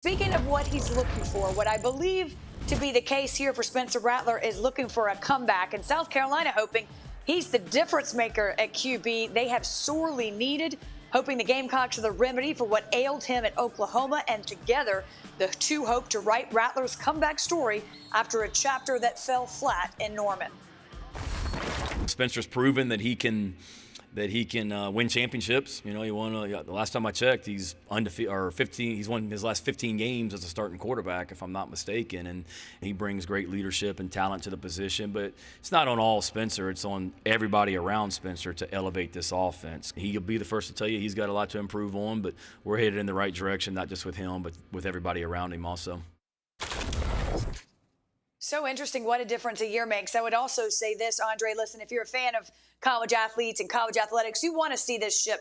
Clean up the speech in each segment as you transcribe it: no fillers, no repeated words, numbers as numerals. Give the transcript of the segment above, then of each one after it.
Speaking of what he's looking for, what I believe to be the case here for Spencer Rattler is looking for a comeback. And South Carolina hoping he's the difference maker at QB. They have sorely needed, hoping the Gamecocks are the remedy for what ailed him at Oklahoma. And together, the two hope to write Rattler's comeback story after a chapter that fell flat in Norman. Spencer's proven that he can win championships. You know, he won. The last time I checked, he's undefeated, or 15. He's won his last 15 games as a starting quarterback, if I'm not mistaken. And he brings great leadership and talent to the position. But it's not on all Spencer; it's on everybody around Spencer to elevate this offense. He'll be the first to tell you he's got a lot to improve on, but we're headed in the right direction, not just with him, but with everybody around him also. So interesting what a difference a year makes. I would also say this, Andre, listen, if you're a fan of college athletes and college athletics, you want to see this ship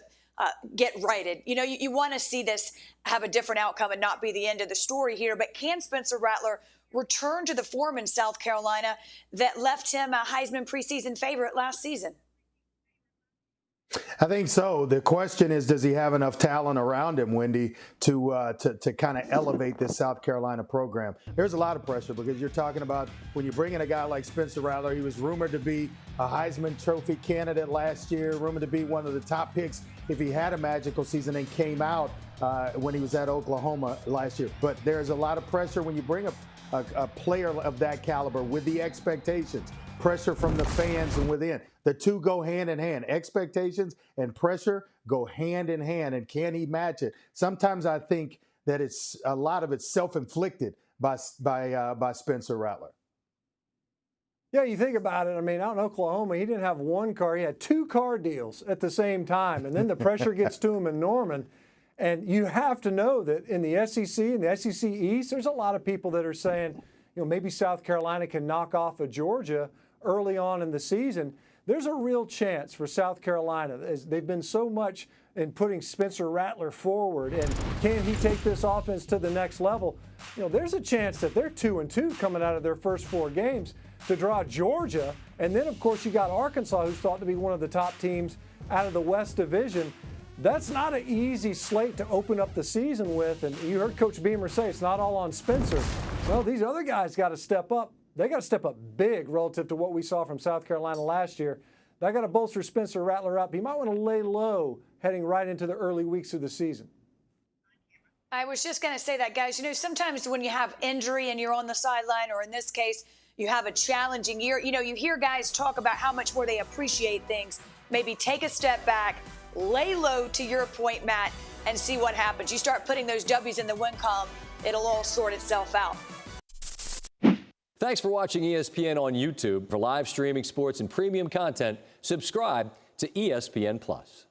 get righted. You know, you want to see this have a different outcome and not be the end of the story here. But can Spencer Rattler return to the form in South Carolina that left him a Heisman preseason favorite last season? I think so. The question is, does he have enough talent around him, Wendy, to kind of elevate this South Carolina program? There's a lot of pressure because you're talking about when you bring in a guy like Spencer Rattler. He was rumored to be a Heisman Trophy candidate last year, rumored to be one of the top picks if he had a magical season and came out when he was at Oklahoma last year. But there's a lot of pressure when you bring a player of that caliber with the expectations. Pressure from the fans and within. The two go hand in hand. Expectations and pressure go hand in hand. And can he match it? Sometimes I think that it's a lot of it's self-inflicted by Spencer Rattler. Yeah, you think about it. I mean, out in Oklahoma, he didn't have one car. He had 2 car deals at the same time. And then the pressure gets to him in Norman. And you have to know that in the SEC and the SEC East, there's a lot of people that are saying, you know, maybe South Carolina can knock off of Georgia early on in the season. There's a real chance for South Carolina. They've been so much in putting Spencer Rattler forward, and can he take this offense to the next level? You know, there's a chance that they're 2-2 coming out of their first 4 games to draw Georgia. And then, of course, you got Arkansas, who's thought to be one of the top teams out of the West Division. That's not an easy slate to open up the season with. And you heard Coach Beamer say it's not all on Spencer. Well, these other guys got to step up. They got to step up big relative to what we saw from South Carolina last year. They got to bolster Spencer Rattler up. He might want to lay low heading right into the early weeks of the season. I was just going to say that, guys. You know, sometimes when you have injury and you're on the sideline, or in this case, you have a challenging year, you know, you hear guys talk about how much more they appreciate things. Maybe take a step back, lay low to your point, Matt, and see what happens. You start putting those W's in the win column, it'll all sort itself out. Thanks for watching ESPN on YouTube. For live streaming sports and premium content, subscribe to ESPN+.